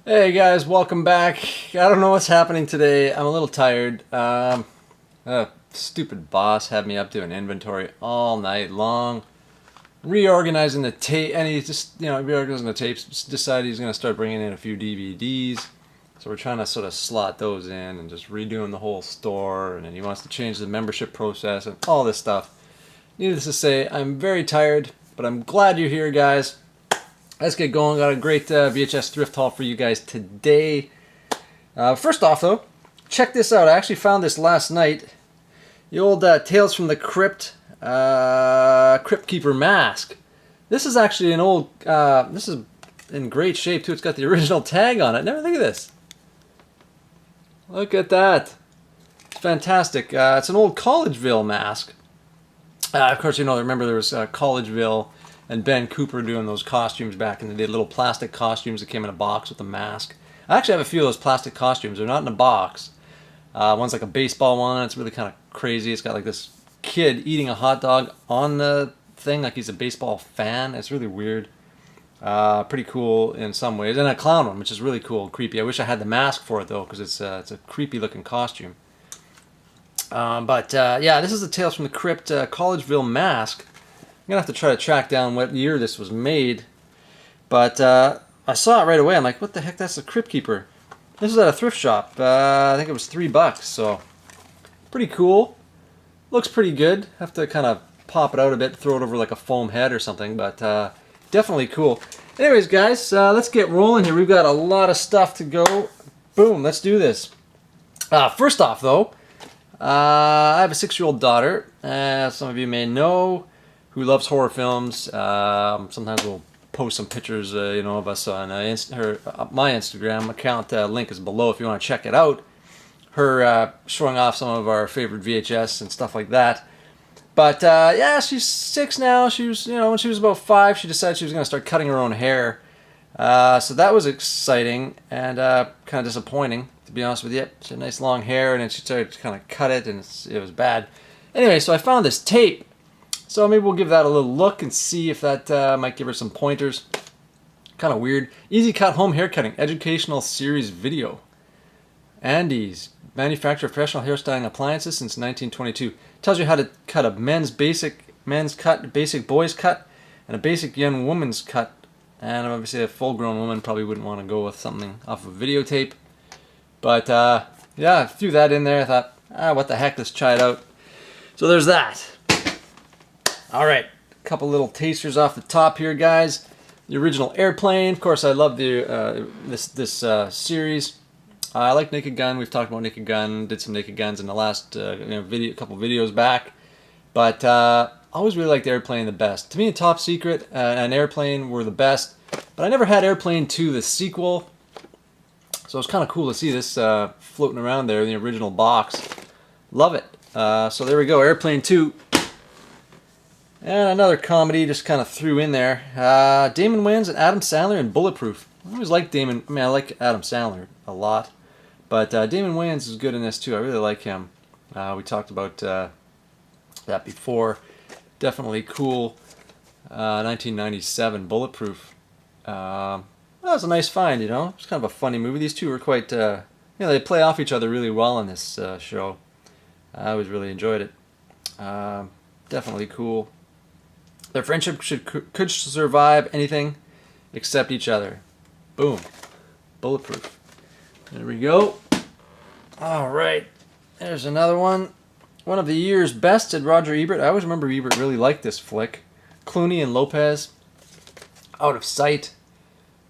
Hey guys, welcome back. I don't know what's happening today. I'm a little tired. Stupid boss had me up doing inventory all night long, reorganizing the tape, and he just, reorganizing the tapes. Just decided he's gonna start bringing in a few DVDs. So we're trying to sort of slot those in and just redoing the whole store. And then he wants to change the membership process and all this stuff. Needless to say, I'm very tired, but I'm glad you're here, guys. Let's get going. Got a great VHS Thrift haul for you guys today. First off, though, check this out. I actually found this last night. The old Tales from the Crypt Crypt Keeper mask. This is actually an old. This is in great shape too. It's got the original tag on it. Never think of this. Look at that. It's fantastic. It's an old Collegeville mask. Of course, remember there was Collegeville and Ben Cooper doing those costumes back in the day, little plastic costumes that came in a box with a mask. I actually have a few of those plastic costumes. They're not in a box. One's like a baseball one. It's really kind of crazy. It's got like this kid eating a hot dog on the thing like he's a baseball fan. It's really weird. Pretty cool in some ways. And a clown one, which is really cool and creepy. I wish I had the mask for it, though, because it's a creepy looking costume. Yeah, this is the Tales from the Crypt Collegeville mask. I'm going to have to try to track down what year this was made. But I saw it right away. I'm like, what the heck? That's the Crypt Keeper. This is at a thrift shop. I think it was $3. So, pretty cool. Looks pretty good. Have to kind of pop it out a bit, throw it over like a foam head or something. But definitely cool. Anyways, guys, let's get rolling here. We've got a lot of stuff to go. Boom, let's do this. First off, though, I have a 6-year-old daughter. Some of you may know, who loves horror films. Sometimes we'll post some pictures, of us on my Instagram account. Link is below if you want to check it out. Her showing off some of our favorite VHS and stuff like that. But yeah, she's 6 now. She was, when she was about 5, she decided she was going to start cutting her own hair. So that was exciting and kind of disappointing, to be honest with you. She had nice long hair, and then she started to kind of cut it, and it was bad. Anyway, so I found this tape. So maybe we'll give that a little look and see if that might give her some pointers. Kind of weird. Easy Cut Home Haircutting Educational Series Video. Andes, manufacturer of professional hairstyling appliances since 1922. Tells you how to cut a men's cut, basic boys cut, and a basic young woman's cut. And obviously a full-grown woman probably wouldn't want to go with something off of videotape. But yeah, I threw that in there. I thought, what the heck, let's try it out. So there's that. All right, a couple little tasters off the top here, guys. The original Airplane. Of course, I love the this series. I like Naked Gun. We've talked about Naked Gun. Did some Naked Guns in the last couple videos back. But I always really liked Airplane the best. To me, Top Secret and Airplane were the best. But I never had Airplane 2, the sequel. So it's kind of cool to see this floating around there in the original box. Love it. So there we go, Airplane 2. And another comedy just kind of threw in there. Damon Wayans and Adam Sandler in Bulletproof. I always like Damon. I mean, I like Adam Sandler a lot. But Damon Wayans is good in this too. I really like him. We talked about that before. Definitely cool. 1997 Bulletproof. That was a nice find, It's kind of a funny movie. These two were quite, they play off each other really well in this show. I always really enjoyed it. Definitely cool. Their friendship could survive anything except each other. Boom. Bulletproof. There we go. All right. There's another one. One of the year's best, said Roger Ebert. I always remember Ebert really liked this flick. Clooney and Lopez. Out of Sight.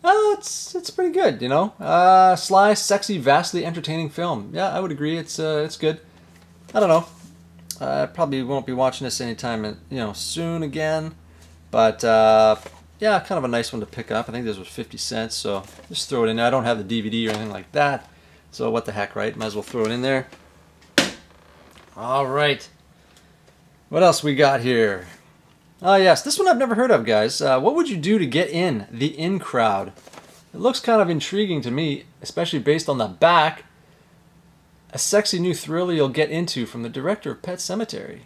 Oh, it's pretty good, Sly, sexy, vastly entertaining film. Yeah, I would agree. It's good. I don't know. I probably won't be watching this anytime, soon again. But yeah, kind of a nice one to pick up. I think this was 50 cents, so just throw it in there. I don't have the DVD or anything like that, so what the heck, right? Might as well throw it in there. All right. What else we got here? Oh yes, this one I've never heard of, guys. What would you do to get in the in crowd? It looks kind of intriguing to me, especially based on the back. A sexy new thriller you'll get into from the director of Pet Sematary.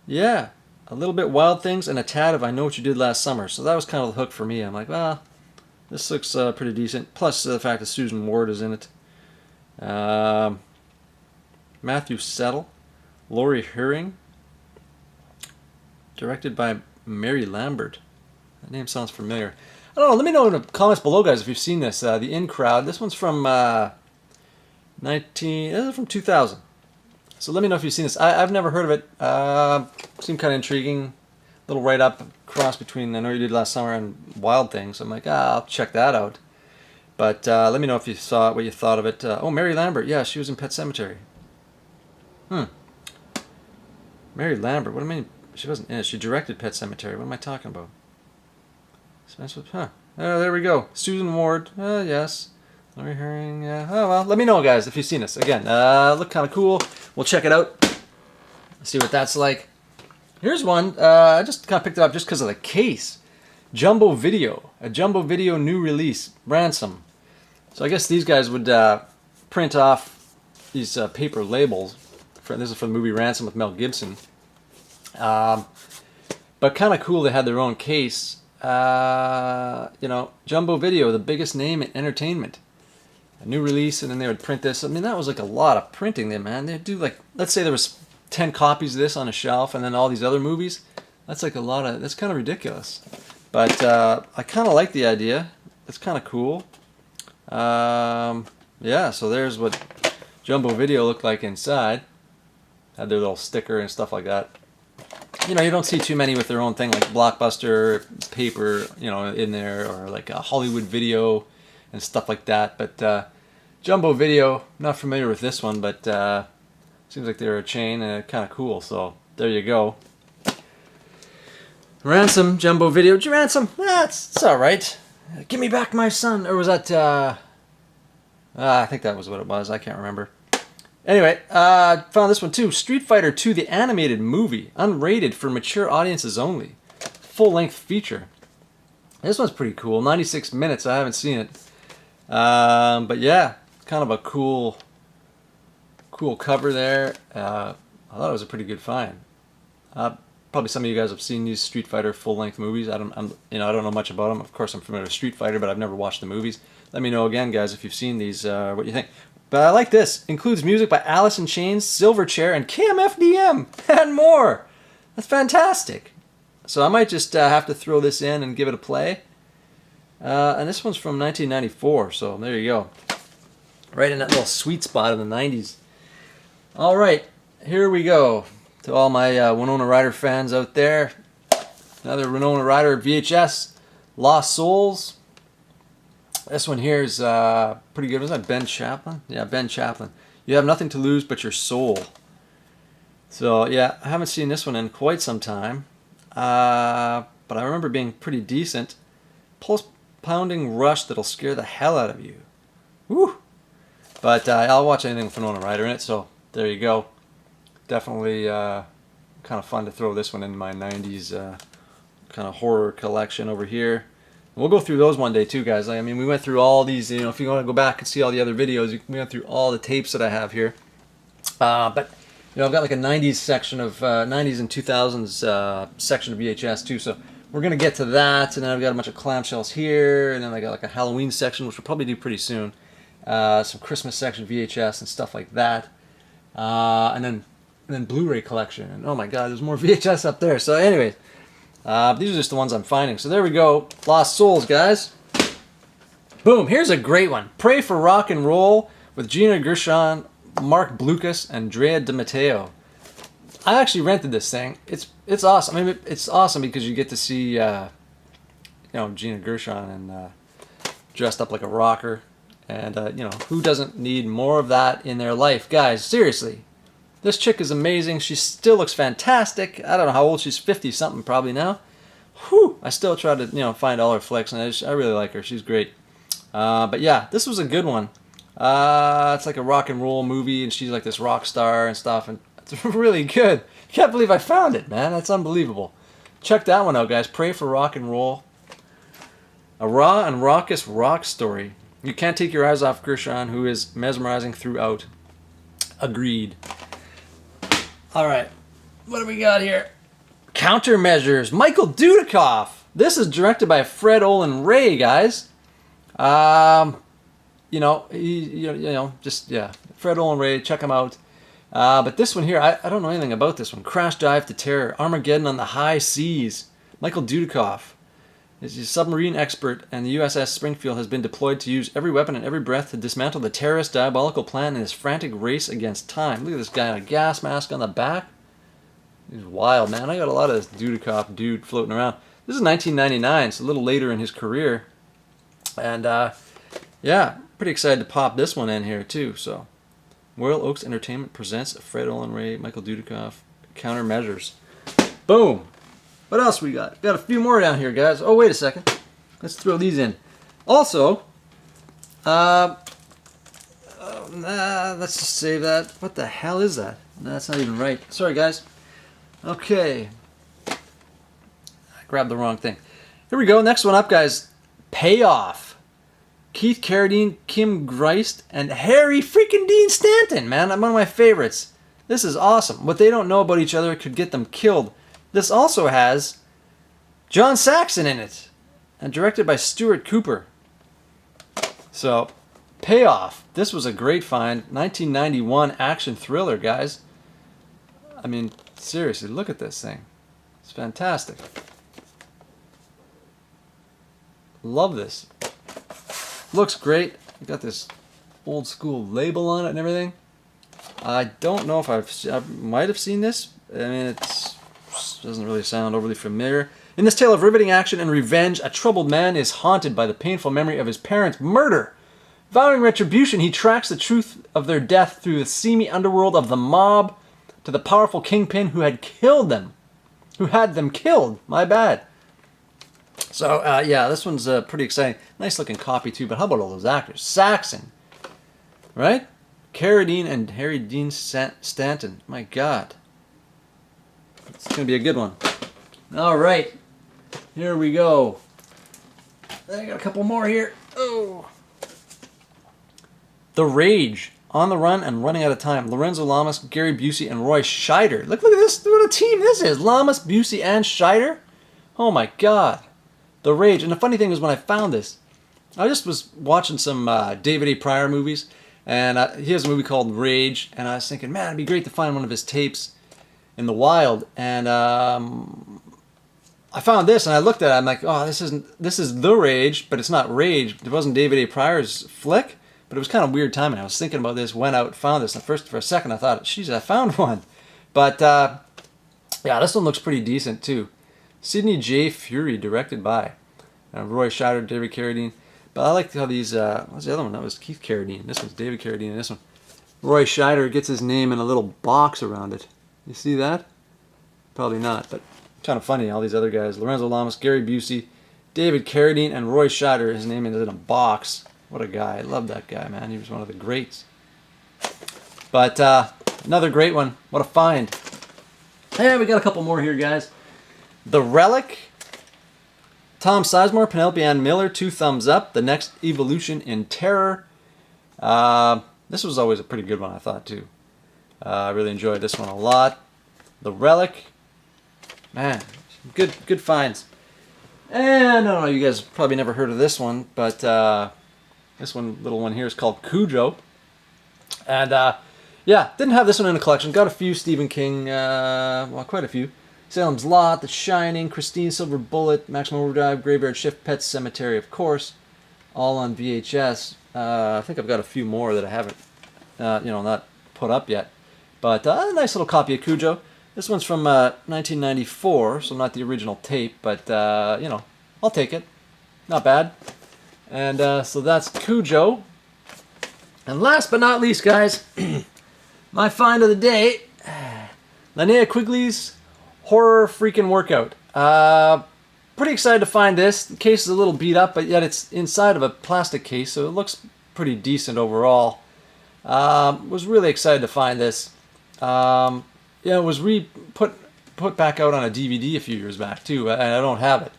Yeah, a little bit Wild Things and a tad of I Know What You Did Last Summer. So that was kind of the hook for me. I'm like, well, This looks pretty decent. Plus the fact that Susan Ward is in it. Matthew Settle, Laurie Herring. Directed by Mary Lambert. That name sounds familiar. I don't know. Let me know in the comments below, guys, if you've seen this. The In Crowd. This one's from This is from 2000. So let me know if you've seen this. I've never heard of it. Seemed kind of intriguing. Little write-up cross between I Know You Did Last Summer and Wild Things. I'm like, I'll check that out. But let me know if you saw it, what you thought of it. Oh, Mary Lambert. Yeah, she was in Pet Sematary. Mary Lambert. What do I mean? She wasn't in it. She directed Pet Sematary. What am I talking about? Huh. Oh, there we go. Susan Ward. Yes. Laurie Herring. Yeah. Oh, well. Let me know, guys, if you've seen this. Again, look kind of cool. We'll check it out. See what that's like. Here's one. I just kind of picked it up just because of the case. Jumbo Video. A Jumbo Video new release. Ransom. So I guess these guys would print off these paper labels. This is for the movie Ransom with Mel Gibson. But kind of cool they had their own case. You know, Jumbo Video, the biggest name in entertainment. A new release, and then they would print this. I mean, that was like a lot of printing there, man. They'd do like, let's say there was 10 copies of this on a shelf, and then all these other movies. That's like a lot of, that's kind of ridiculous. But I kind of like the idea. It's kind of cool. Yeah, so there's what Jumbo Video looked like inside. Had their little sticker and stuff like that. You know, you don't see too many with their own thing, like Blockbuster paper, you know, in there, or like a Hollywood Video and stuff like that. But Jumbo Video, not familiar with this one, but seems like they're a chain and kind of cool. So there you go. Ransom, Jumbo Video. Ransom, it's all right. Give me back my son. Or was that, I think that was what it was. I can't remember. Anyway, found this one too. Street Fighter 2, the animated movie, unrated for mature audiences only. Full-length feature. This one's pretty cool. 96 minutes. I haven't seen it. But yeah, kind of a cool cover there. I thought it was a pretty good find. Probably some of you guys have seen these Street Fighter full-length movies. I don't know much about them. Of course, I'm familiar with Street Fighter, but I've never watched the movies. Let me know again, guys, if you've seen these, what you think. But I like this. Includes music by Alice in Chains, Silverchair, and KMFDM, and more. That's fantastic. So I might just have to throw this in and give it a play. And this one's from 1994, so there you go. Right in that little sweet spot of the 90s. All right, here we go. To all my Winona Ryder fans out there. Another Winona Ryder VHS, Lost Souls. This one here is pretty good. Was that Ben Chaplin? Yeah, Ben Chaplin. You have nothing to lose but your soul. So, yeah, I haven't seen this one in quite some time. But I remember being pretty decent. Pulse-pounding rush that'll scare the hell out of you. Woo! But I'll watch anything with Winona Ryder in it, so there you go. Definitely kind of fun to throw this one in my 90s kind of horror collection over here. We'll go through those one day too, guys. I mean, we went through all these, you know, if you want to go back and see all the other videos, we went through all the tapes that I have here. But, you know, I've got like a 90s section of, 90s and 2000s section of VHS too, so we're going to get to that, and then I've got a bunch of clamshells here, and then I got like a Halloween section, which we'll probably do pretty soon. Some Christmas section VHS and stuff like that. And then Blu-ray collection, and oh my god, there's more VHS up there. So anyways, these are just the ones I'm finding. So there we go. Lost Souls, guys. Boom. Here's a great one. Pray for Rock and Roll with Gina Gershon, Mark Blucas, and Drea De Matteo. I actually rented this thing. It's awesome. I mean, it's awesome because you get to see, you know, Gina Gershon and dressed up like a rocker. And, you know, who doesn't need more of that in their life? Guys, seriously. This chick is amazing. She still looks fantastic. I don't know how old she's, 50-something probably now. Whew! I still try to, you know, find all her flicks, and I really like her. She's great. But yeah, this was a good one. It's like a rock and roll movie, and she's like this rock star and stuff, and it's really good. Can't believe I found it, man. That's unbelievable. Check that one out, guys. Pray for Rock and Roll. A raw and raucous rock story. You can't take your eyes off Gershon, who is mesmerizing throughout. Agreed. All right, what do we got here? Countermeasures. Michael Dudikoff. This is directed by Fred Olen Ray, guys. Just, yeah. Fred Olen Ray, check him out. But this one here, I don't know anything about this one. Crash Dive to Terror, Armageddon on the High Seas. Michael Dudikoff is a submarine expert, and the USS Springfield has been deployed to use every weapon and every breath to dismantle the terrorist diabolical plan in his frantic race against time. Look at this guy in a gas mask on the back. He's wild, man. I got a lot of this Dudikoff dude floating around. This is 1999, so a little later in his career. And, yeah, pretty excited to pop this one in here, too. So, Royal Oaks Entertainment presents Fred Olen Ray, Michael Dudikoff, Countermeasures. Boom! What else we got? Got a few more down here, guys. Oh, wait a second. Let's throw these in. Also, let's just save that. What the hell is that? No, that's not even right. Sorry, guys. Okay. I grabbed the wrong thing. Here we go. Next one up, guys. Payoff. Keith Carradine, Kim Greist, and Harry freaking Dean Stanton, man. I'm one of my favorites. This is awesome. What they don't know about each other could get them killed. This also has John Saxon in it, and directed by Stuart Cooper. So, Payoff. This was a great find. 1991 action thriller, guys. I mean, seriously, look at this thing. It's fantastic. Love this. Looks great. Got this old school label on it and everything. I don't know if I might have seen this. I mean, it doesn't really sound overly familiar. In this tale of riveting action and revenge, a troubled man is haunted by the painful memory of his parents' murder. Vowing retribution, he tracks the truth of their death through the seamy underworld of the mob to the powerful kingpin who had killed them. Who had them killed. My bad. So, yeah, this one's pretty exciting. Nice looking copy, too. But how about all those actors? Saxon. Right? Carradine and Harry Dean Stanton. My God. It's going to be a good one. All right. Here we go. I got a couple more here. Oh. The Rage. On the Run and Running Out of Time. Lorenzo Lamas, Gary Busey, and Roy Scheider. Look at this. What a team this is. Lamas, Busey, and Scheider. Oh, my God. The Rage. And the funny thing is, when I found this, I just was watching some David A. Pryor movies, and he has a movie called Rage, and I was thinking, man, it'd be great to find one of his tapes in the wild. And I found this, and I looked at it, I'm like, oh, this is The Rage, but it's not Rage. It wasn't David A. Pryor's flick, but it was kind of weird timing. I was thinking about this, went out, found this, and for a second I thought, geez, I found one. But, yeah, this one looks pretty decent, too. Sidney J. Fury, directed by Roy Scheider, David Carradine. But I like how these, what was the other one? That was Keith Carradine. This one's David Carradine, and this one. Roy Scheider gets his name in a little box around it. You see that? Probably not, but kind of funny, all these other guys. Lorenzo Lamas, Gary Busey, David Carradine, and Roy Scheider. His name is in a box. What a guy. I love that guy, man. He was one of the greats. But another great one. What a find. Hey, we got a couple more here, guys. The Relic. Tom Sizemore, Penelope Ann Miller, 2 thumbs up. The Next Evolution in Terror. This was always a pretty good one, I thought, too. I really enjoyed this one a lot. The Relic. Man, good finds. And I don't know, you guys probably never heard of this one, but this little one here is called Cujo. And yeah, didn't have this one in the collection. Got a few Stephen King, well, quite a few. Salem's Lot, The Shining, Christine, Silver Bullet, Maximum Overdrive, Graveyard Shift, Pet Cemetery, of course, all on VHS. I think I've got a few more that I haven't, not put up yet. But a nice little copy of Cujo. This one's from 1994, so not the original tape, but, I'll take it. Not bad. And so that's Cujo. And last but not least, guys, my find of the day, Linnea Quigley's Horror Freaking Workout. Pretty excited to find this. The case is a little beat up, but yet it's inside of a plastic case, so it looks pretty decent overall. Was really excited to find this. It was put back out on a DVD a few years back too, and I don't have it.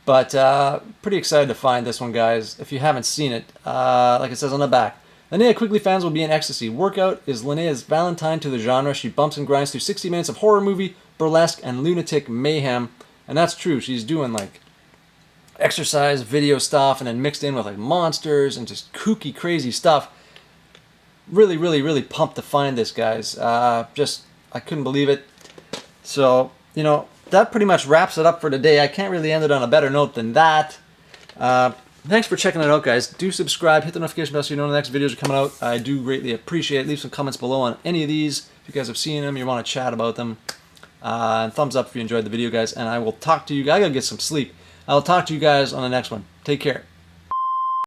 But pretty excited to find this one, guys. If you haven't seen it, like it says on the back, Linnea Quigley fans will be in ecstasy. Workout is Linnea's Valentine to the genre. She bumps and grinds through 60 minutes of horror movie, burlesque, and lunatic mayhem. And that's true. She's doing like exercise video stuff, and then mixed in with like monsters and just kooky, crazy stuff. Really, really, really pumped to find this, guys. I couldn't believe it. So, you know, that pretty much wraps it up for today. I can't really end it on a better note than that. Thanks for checking it out, guys. Do subscribe, hit the notification bell so you know when the next videos are coming out. I do greatly appreciate it. Leave some comments below on any of these if you guys have seen them, you want to chat about them. And thumbs up if you enjoyed the video, guys. And I will talk to you guys. I gotta get some sleep. I will talk to you guys on the next one. Take care.